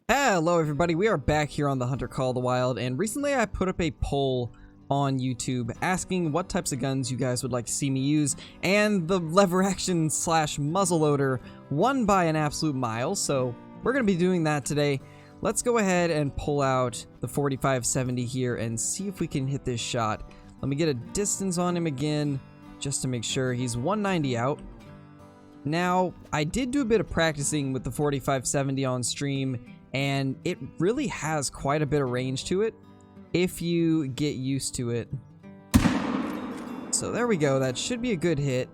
Hello everybody, we are back here on the Hunter Call of the Wild, and recently I put up a poll on YouTube asking what types of guns you guys would like to see me use, and the lever action slash muzzleloader won by an absolute mile, so we're going to be doing that today. Let's go ahead and pull out the 4570 here and see if we can hit this shot. Let me get a distance on him again just to make sure. He's 190 out. Now, I did do a bit of practicing with the 4570 on stream, and it really has quite a bit of range to it if you get used to it. So there we go, that should be a good hit.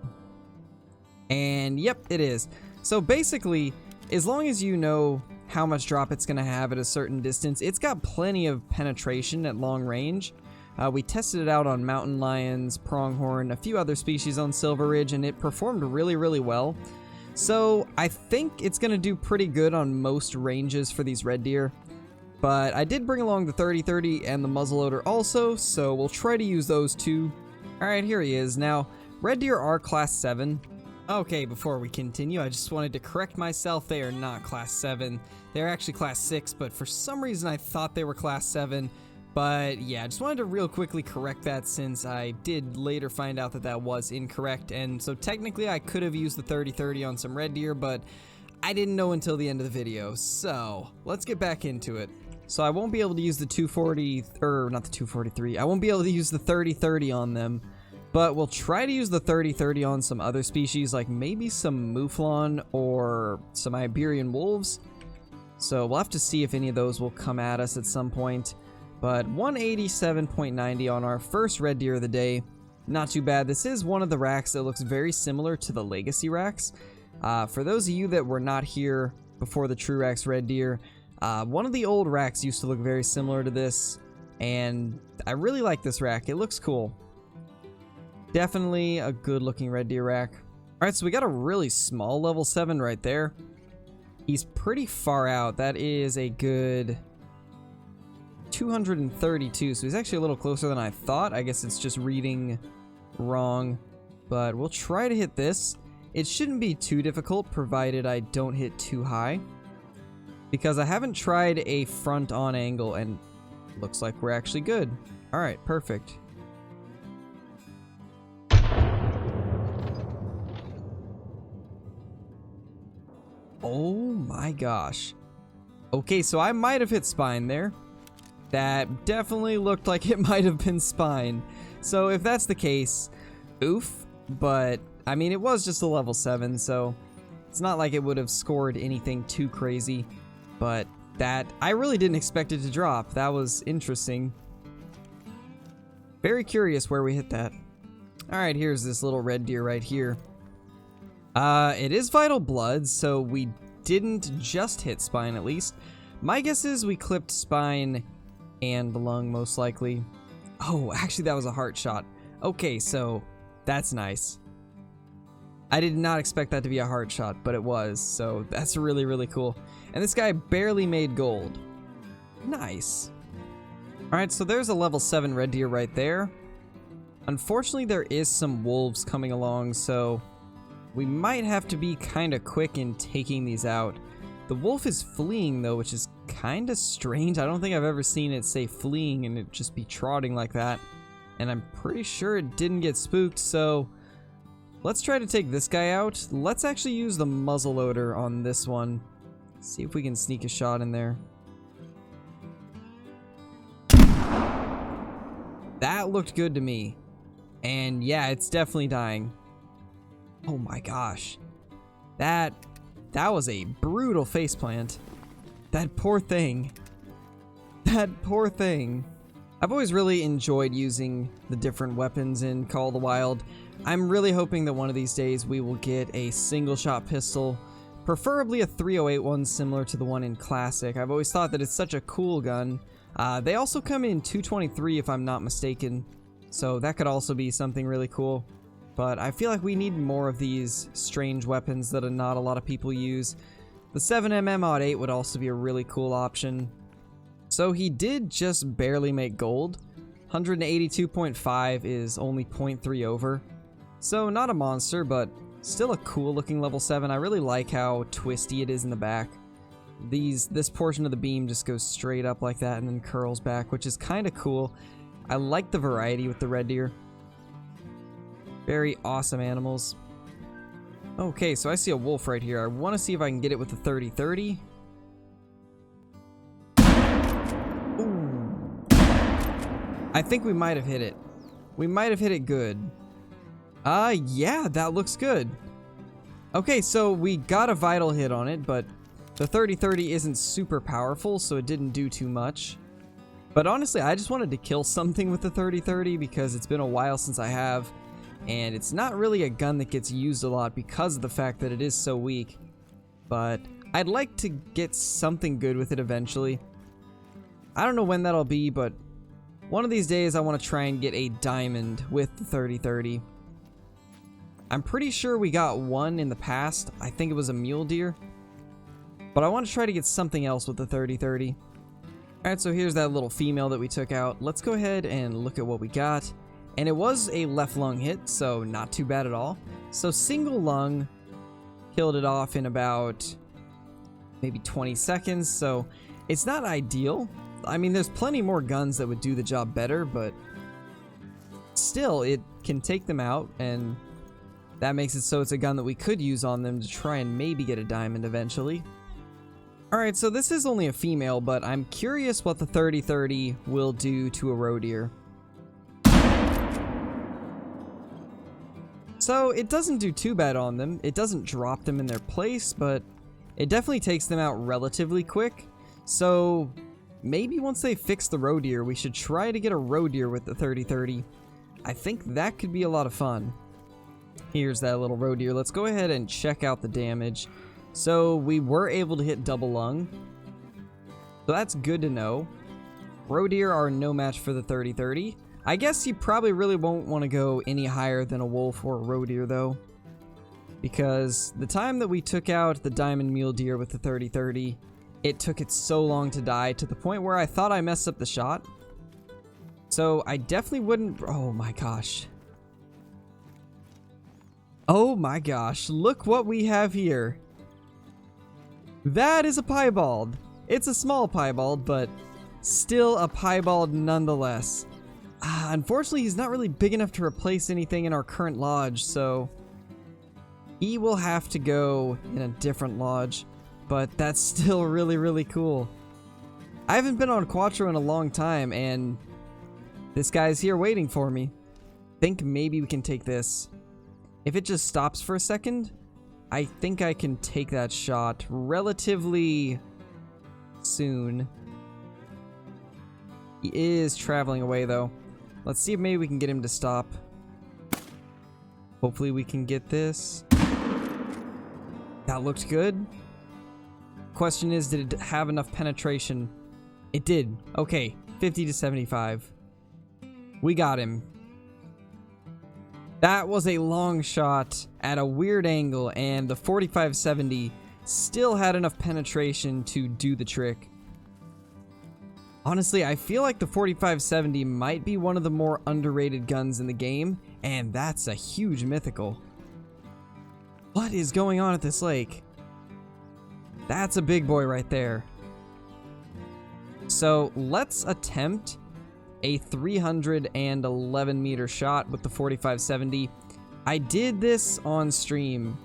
And yep, it is. So basically, as long as you know how much drop it's going to have at a certain distance, it's got plenty of penetration at long range. We tested it out on mountain lions, pronghorn, a few other species on Silver Ridge, and it performed really well. So I think it's going to do pretty good on most ranges for these red deer. But I did bring along the 30-30 and the muzzleloader also, so we'll try to use those two. Alright, here he is. Now, red deer are class 7. Okay, before we continue, I just wanted to correct myself. They are not class 7. They're actually class 6, but for some reason I thought they were class 7. But yeah, I just wanted to real quickly correct that since I did later find out that that was incorrect. And so technically I could have used the 30-30 on some red deer, but I didn't know until the end of the video. So let's get back into it. So I won't be able to use the 240, or not the 243. I won't be able to use the 30-30 on them, but we'll try to use the 30-30 on some other species, like maybe some Mouflon or some Iberian wolves. So we'll have to see if any of those will come at us at some point. But 187.90 on our first red deer of the day. Not too bad. This is one of the racks that looks very similar to the legacy racks. For those of you that were not here before the True Racks red deer, one of the old racks used to look very similar to this, and I really like this rack. It looks cool. Definitely a good looking red deer rack. Alright, so we got a really small level 7 right there. He's pretty far out. That is a good 232, so he's actually a little closer than I thought. I guess it's just reading wrong, but we'll try to hit this. It shouldn't be too difficult provided I don't hit too high, because I haven't tried a front on angle and looks like we're actually good. All right, perfect. Oh my gosh. Okay, so I might have hit spine there. That definitely looked like it might have been spine. So if that's the case, oof. But, I mean, it was just a level 7, so it's not like it would have scored anything too crazy. But that, I really didn't expect it to drop. That was interesting. Very curious where we hit that. Alright, here's this little red deer right here. It is vital blood, so we didn't just hit spine at least. My guess is we clipped spine and the lung, most likely. Oh, actually that was a heart shot. Okay, so that's nice. I did not expect that to be a heart shot, but it was, so that's really cool. And this guy barely made gold. Nice. Alright, so there's a level 7 red deer right there. Unfortunately, there is some wolves coming along, so we might have to be kind of quick in taking these out. The wolf is fleeing though, which is kind of strange. I don't think I've ever seen it say fleeing and it just be trotting like that. And I'm pretty sure it didn't get spooked, so let's try to take this guy out. Let's actually use the muzzleloader on this one. See if we can sneak a shot in there. That looked good to me. And yeah, it's definitely dying. Oh my gosh. That was a brutal faceplant. That poor thing. That poor thing. I've always really enjoyed using the different weapons in Call of the Wild. I'm really hoping that one of these days we will get a single shot pistol, preferably a 308 one similar to the one in Classic. I've always thought that it's such a cool gun. They also come in 223 if I'm not mistaken, so that could also be something really cool. But I feel like we need more of these strange weapons that not a lot of people use. The 7mm Mod 8 would also be a really cool option. So he did just barely make gold. 182.5 is only 0.3 over. So not a monster, but still a cool looking level 7. I really like how twisty it is in the back. this portion of the beam just goes straight up like that and then curls back, which is kind of cool. I like the variety with the red deer. Very awesome animals. Okay, so I see a wolf right here. I want to see if I can get it with the 30-30. Ooh. I think we might have hit it. We might have hit it good. Yeah, that looks good. Okay, so we got a vital hit on it, but the 30-30 isn't super powerful, so it didn't do too much. But honestly, I just wanted to kill something with the 30-30 because it's been a while since I have, and it's not really a gun that gets used a lot because of the fact that it is so weak. But I'd like to get something good with it eventually. I don't know when that'll be, but one of these days I want to try and get a diamond with the 30-30. I'm pretty sure we got one in the past. I think it was a mule deer. But I want to try to get something else with the 30-30. Alright, so here's that little female that we took out. Let's go ahead and look at what we got. And it was a left lung hit, so not too bad at all. So single lung killed it off in about maybe 20 seconds, so it's not ideal. I mean, there's plenty more guns that would do the job better, but still, it can take them out, and that makes it so it's a gun that we could use on them to try and maybe get a diamond eventually. Alright, so this is only a female, but I'm curious what the 30-30 will do to a roe deer. So it doesn't do too bad on them. It doesn't drop them in their place, but it definitely takes them out relatively quick. So maybe once they fix the roe deer, we should try to get a roe deer with the 30-30. I think that could be a lot of fun. Here's that little roe deer. Let's go ahead and check out the damage. So we were able to hit double lung. So that's good to know. Roe deer are no match for the 30-30. I guess you probably really won't want to go any higher than a wolf or a roe deer though. Because the time that we took out the diamond mule deer with the 30-30, it took it so long to die to the point where I thought I messed up the shot. So I definitely wouldn't... Oh my gosh. Oh my gosh, look what we have here. That is a piebald. It's a small piebald, but still a piebald nonetheless. Unfortunately, he's not really big enough to replace anything in our current lodge, so he will have to go in a different lodge, but that's still really, really cool. I haven't been on Cuatro in a long time, and this guy's here waiting for me. Think maybe we can take this. If it just stops for a second, I think I can take that shot relatively soon. He is traveling away though. Let's see if maybe we can get him to stop. Hopefully we can get this. That looked good. Question is, did it have enough penetration? It did. Okay, 50 to 75. We got him. That was a long shot at a weird angle, and the 45-70 still had enough penetration to do the trick. Honestly, I feel like the 45-70 might be one of the more underrated guns in the game, and that's a huge mythical. What is going on at this lake? That's a big boy right there. So let's attempt a 311 meter shot with the 45-70. I did this on stream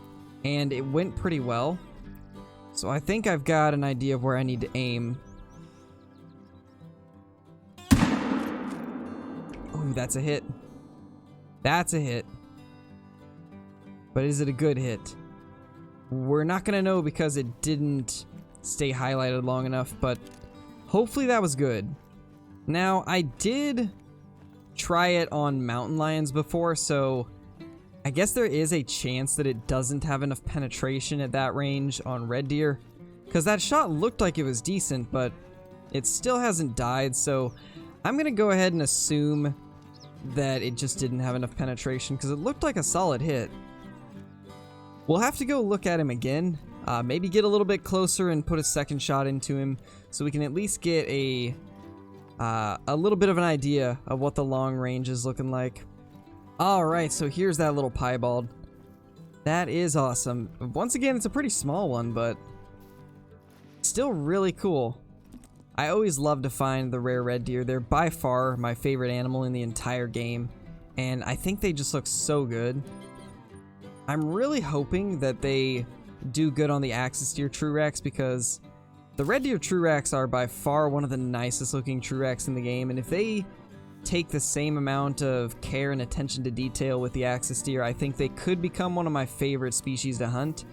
and it went pretty well. So I think I've got an idea of where I need to aim. Ooh, that's a hit. That's a hit. But is it a good hit? We're not gonna know because it didn't stay highlighted long enough, but hopefully that was good. Now, I did try it on mountain lions before, so I guess there is a chance that it doesn't have enough penetration at that range on red deer, because that shot looked like it was decent, but it still hasn't died, so I'm gonna go ahead and assume that it just didn't have enough penetration, because it looked like a solid hit. We'll have to go look at him again, maybe get a little bit closer and put a second shot into him, so we can at least get a little bit of an idea of what the long range is looking like. Alright, so here's that little piebald. That is awesome. Once again, it's a pretty small one, but Still really cool. I always love to find the rare red deer. They're by far my favorite animal in the entire game, and I think they just look so good. I'm really hoping that they do good on the axis deer true racks, because the red deer true racks are by far one of the nicest looking true racks in the game, and if they take the same amount of care and attention to detail with the axis deer, I think they could become one of my favorite species to hunt.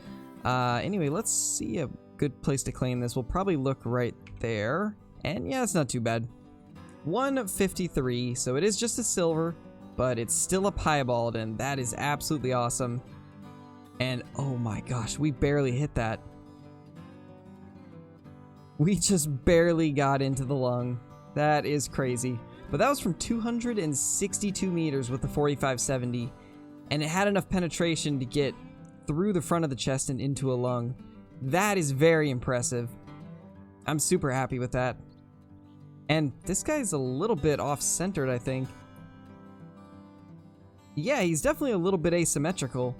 Anyway, let's see a good place to claim this. We'll probably look right there, and yeah, it's not too bad. 153, so it is just a silver, but it's still a piebald, and that is absolutely awesome. And oh my gosh, we barely hit that. We just barely got into the lung. That is crazy. But that was from 262 meters with the 4570, and it had enough penetration to get through the front of the chest and into a lung. That is very impressive. I'm super happy with that. And this guy's a little bit off-centered, I think. Yeah, he's definitely a little bit asymmetrical,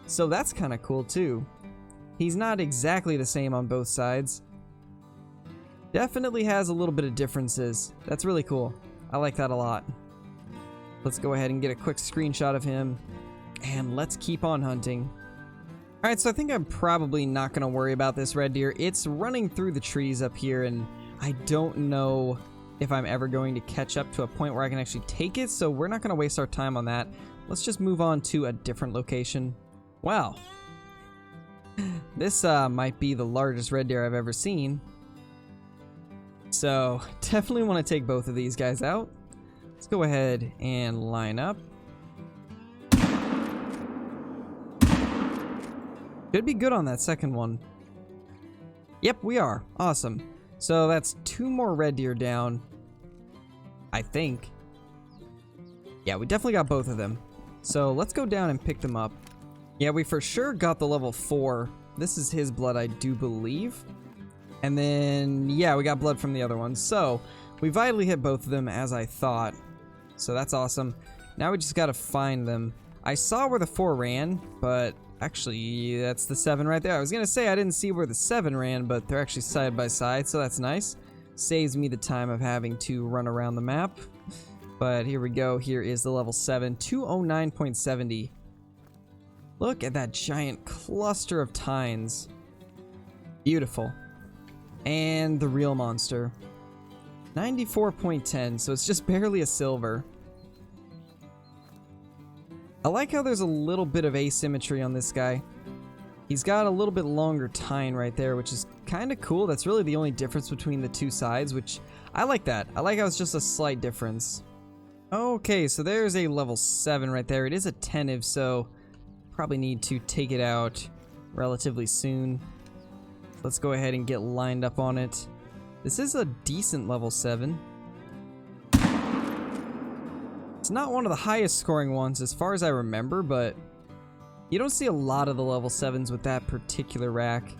so that's kind of cool too. He's not exactly the same on both sides. Definitely has a little bit of differences. That's really cool. I like that a lot. Let's go ahead and get a quick screenshot of him, and let's keep on hunting. Alright, so I think I'm probably not going to worry about this red deer. It's running through the trees up here, and I don't know if I'm ever going to catch up to a point where I can actually take it, so we're not going to waste our time on that. Let's just move on to a different location. Wow. This might be the largest red deer I've ever seen. So, definitely want to take both of these guys out. Let's go ahead and line up. Should be good on that second one. Yep, we are. Awesome. So that's 2 more red deer down, I think. Yeah, we definitely got both of them. So let's go down and pick them up. Yeah, we for sure got the level 4. This is his blood, I do believe. And then, yeah, we got blood from the other one. So we vitally hit both of them, as I thought. So that's awesome. Now we just gotta find them. I saw where the 4 ran, but actually, that's the 7 right there. I was gonna say I didn't see where the 7 ran, but they're actually side by side, so that's nice. Saves me the time of having to run around the map. But here we go. Here is the level 7, 209.70. Look at that giant cluster of tines. Beautiful. And the real monster. 94.10, so it's just barely a silver. I like how there's a little bit of asymmetry on this guy. He's got a little bit longer tine right there, which is kind of cool. That's really the only difference between the two sides, which I like that. I like how it's just a slight difference. Okay, so there's a level 7 right there. It is attentive, so probably need to take it out relatively soon. Let's go ahead and get lined up on it. This is a decent level 7. It's not one of the highest scoring ones as far as I remember, but you don't see a lot of the level 7s with that particular rack.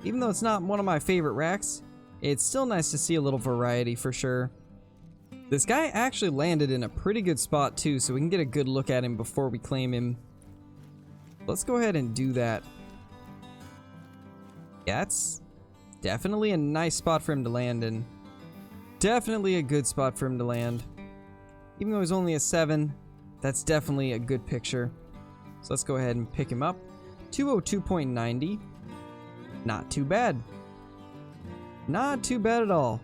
Even though it's not one of my favorite racks, it's still nice to see a little variety for sure. This guy actually landed in a pretty good spot too, so we can get a good look at him before we claim him. Let's go ahead and do that. Yeah, it's definitely a nice spot for him to land in. Definitely a good spot for him to land. Even though he's only a 7, that's definitely a good picture. So let's go ahead and pick him up. 202.90. Not too bad. Not too bad at all.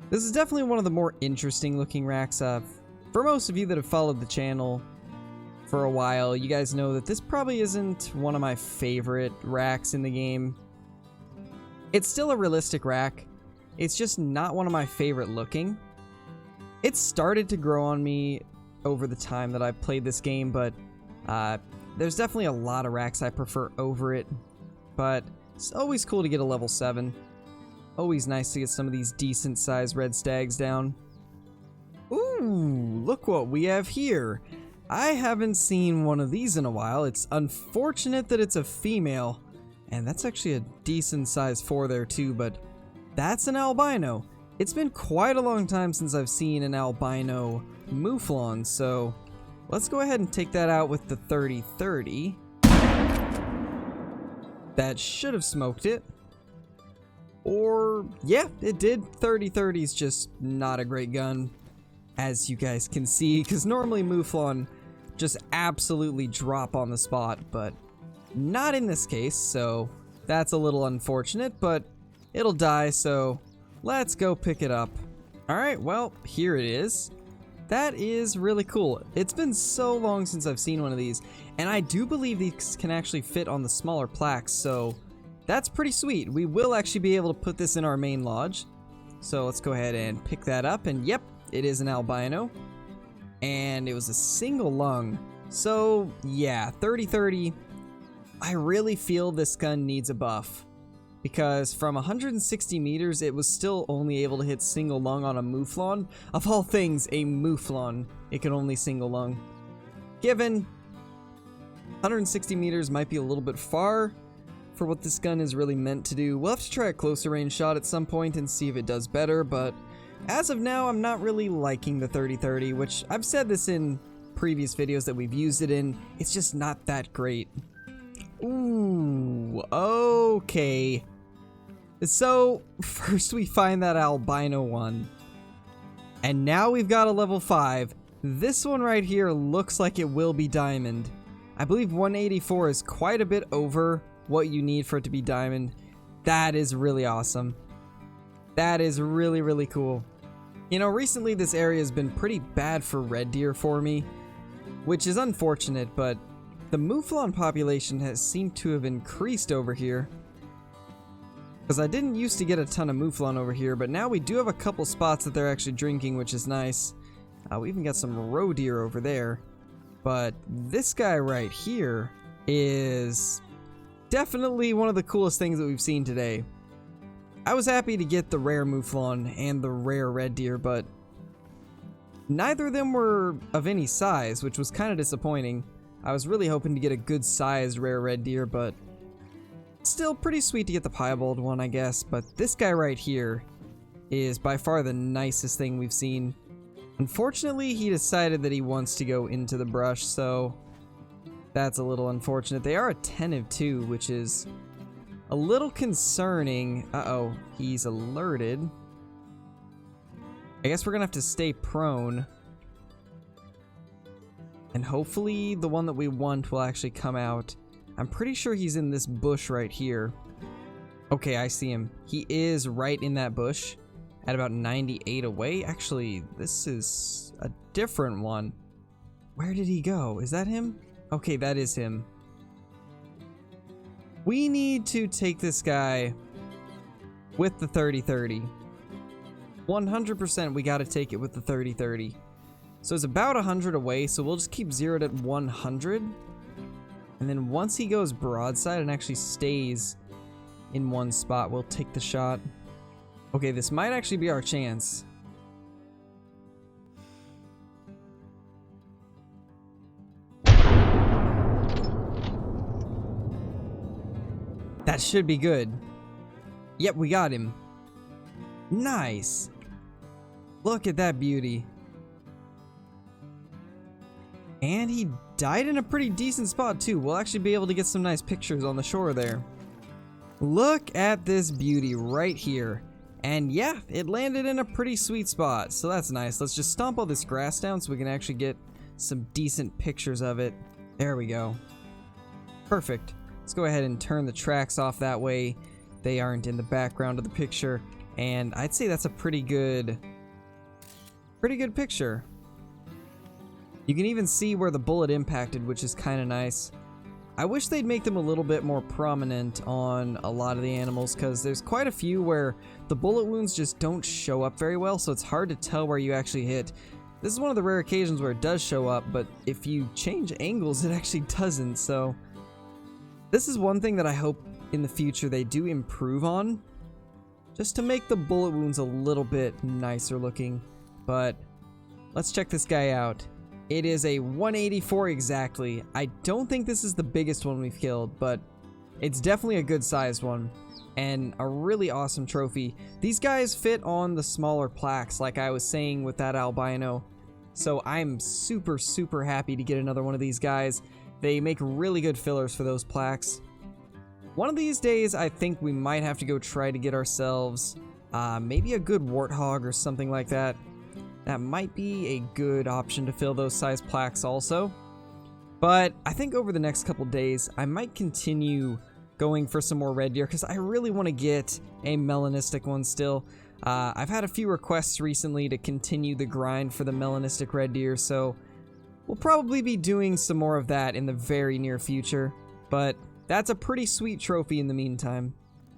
This is definitely one of the more interesting looking racks. For most of you that have followed the channel for a while, you guys know that this probably isn't one of my favorite racks in the game. It's still a realistic rack. It's just not one of my favorite looking. It started to grow on me over the time that I've played this game, but there's definitely a lot of racks I prefer over it. But it's always cool to get a level 7. Always nice to get some of these decent sized red stags down. Ooh, look what we have here. I haven't seen one of these in a while. It's unfortunate that it's a female, and that's actually a decent size 4 there too, but that's an albino. It's been quite a long time since I've seen an albino mouflon, so let's go ahead and take that out with the 30-30. That should have smoked it. Or, yeah, it did. 30-30 is just not a great gun, as you guys can see, because normally Mouflon just absolutely drop on the spot, but not in this case, so that's a little unfortunate, but it'll die, so let's go pick it up. Alright, well, here it is. That is really cool. It's been so long since I've seen one of these, and I do believe these can actually fit on the smaller plaques, so that's pretty sweet. We will actually be able to put this in our main lodge. So let's go ahead and pick that up, and yep, it is an albino. And it was a single lung. So yeah, 30-30, I really feel this gun needs a buff. Because from 160 meters, it was still only able to hit single lung on a Mouflon. Of all things, a Mouflon, it can only single lung. Given 160 meters might be a little bit far for what this gun is really meant to do. We'll have to try a closer range shot at some point and see if it does better, but as of now, I'm not really liking the 30-30, which I've said this in previous videos that we've used it in. It's just not that great. Ooh, okay. So, first we find that albino one. And now we've got a level 5. This one right here looks like it will be diamond. I believe 184 is quite a bit over what you need for it to be diamond. That is really awesome. That is really, really cool. You know, recently this area has been pretty bad for red deer for me, which is unfortunate, but the Mouflon population has seemed to have increased over here. Because I didn't used to get a ton of Mouflon over here, but now we do have a couple spots that they're actually drinking, which is nice. We even got some roe deer over there. But this guy right here is definitely one of the coolest things that we've seen today. I was happy to get the rare Mouflon and the rare red deer, but neither of them were of any size, which was kind of disappointing. I was really hoping to get a good sized rare red deer, but still pretty sweet to get the piebald one, I guess. But this guy right here is by far the nicest thing we've seen. Unfortunately, he decided that he wants to go into the brush, so that's a little unfortunate. They are attentive too, which is a little concerning. Uh-oh, he's alerted. I guess we're gonna have to stay prone. And hopefully the one that we want will actually come out. I'm pretty sure he's in this bush right here. Okay, I see him. He is right in that bush at about 98 away. Actually, this is a different one. Where did he go? Is that him? Okay, that is him. We need to take this guy with the 30-30. 100% we gotta take it with the 30-30. So it's about 100 away, so we'll just keep zeroed at 100. And then once he goes broadside and actually stays in one spot, we'll take the shot. Okay, this might actually be our chance. That should be good. Yep, we got him. Nice. Look at that beauty. And he died in a pretty decent spot too. We'll actually be able to get some nice pictures on the shore there. Look at this beauty right here. And yeah, it landed in a pretty sweet spot, so that's nice. Let's just stomp all this grass down so we can actually get some decent pictures of it. There we go. Perfect. Let's go ahead and turn the tracks off that way they aren't in the background of the picture. And I'd say that's a pretty good picture. You can even see where the bullet impacted, which is kind of nice. I wish they'd make them a little bit more prominent on a lot of the animals, because there's quite a few where the bullet wounds just don't show up very well, so it's hard to tell where you actually hit. This is one of the rare occasions where it does show up, but if you change angles, it actually doesn't, so this is one thing that I hope in the future they do improve on, just to make the bullet wounds a little bit nicer looking. But let's check this guy out. It is a 184 exactly. I don't think this is the biggest one we've killed, but it's definitely a good sized one and a really awesome trophy. These guys fit on the smaller plaques like I was saying with that albino, so I'm super happy to get another one of these guys. They make really good fillers for those plaques. One of these days, I think we might have to go try to get ourselves maybe a good warthog or something like that. That might be a good option to fill those size plaques also. But I think over the next couple days, I might continue going for some more red deer because I really want to get a melanistic one still. I've had a few requests recently to continue the grind for the melanistic red deer, so we'll probably be doing some more of that in the very near future. But that's a pretty sweet trophy in the meantime.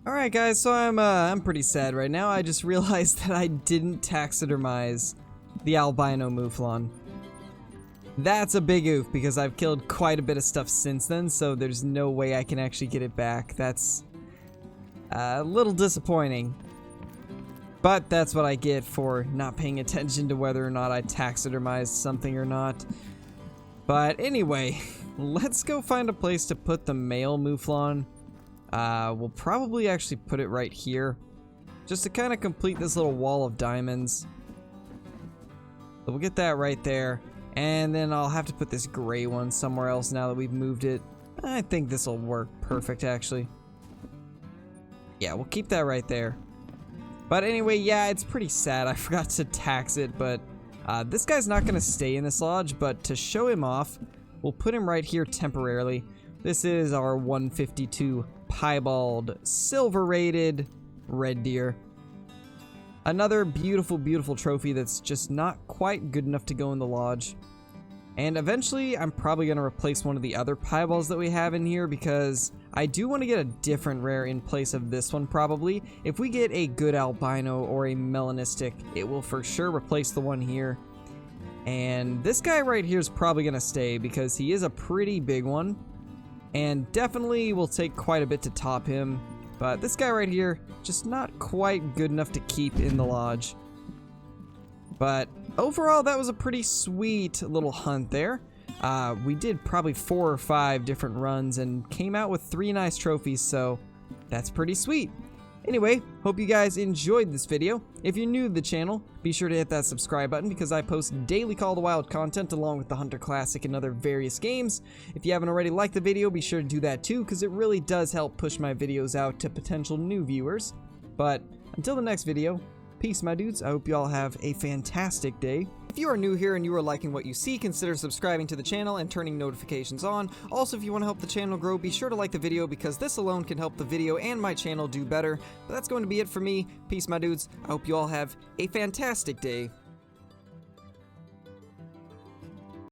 Alright guys, so I'm pretty sad right now. I just realized that I didn't taxidermize the Albino Mouflon. That's a big oof because I've killed quite a bit of stuff since then, so there's no way I can actually get it back. That's a little disappointing. But that's what I get for not paying attention to whether or not I taxidermized something or not. But anyway, let's go find a place to put the male Mouflon. We'll probably actually put it right here, just to kind of complete this little wall of diamonds. So we'll get that right there. And then I'll have to put this gray one somewhere else now that we've moved it. I think this will work perfect, actually. Yeah, we'll keep that right there. But anyway, yeah, it's pretty sad. I forgot to tax it, but this guy's not going to stay in this lodge. But to show him off, we'll put him right here temporarily. This is our 152 Piebald Silver-rated Red Deer. Another beautiful, beautiful trophy that's just not quite good enough to go in the lodge. And eventually, I'm probably going to replace one of the other Piebalds that we have in here because I do want to get a different rare in place of this one probably. If we get a good albino or a melanistic, it will for sure replace the one here. And this guy right here is probably going to stay because he is a pretty big one. And definitely will take quite a bit to top him. But this guy right here, just not quite good enough to keep in the lodge. But overall, that was a pretty sweet little hunt there. We did probably 4 or 5 different runs and came out with 3 nice trophies, so that's pretty sweet. Anyway, hope you guys enjoyed this video. If you're new to the channel, be sure to hit that subscribe button because I post daily Call of the Wild content along with the Hunter Classic and other various games. If you haven't already liked the video, be sure to do that too because it really does help push my videos out to potential new viewers. But until the next video, peace my dudes. I hope you all have a fantastic day. If you are new here and you are liking what you see, consider subscribing to the channel and turning notifications on. Also, if you want to help the channel grow, be sure to like the video because this alone can help the video and my channel do better. But that's going to be it for me. Peace, my dudes. I hope you all have a fantastic day.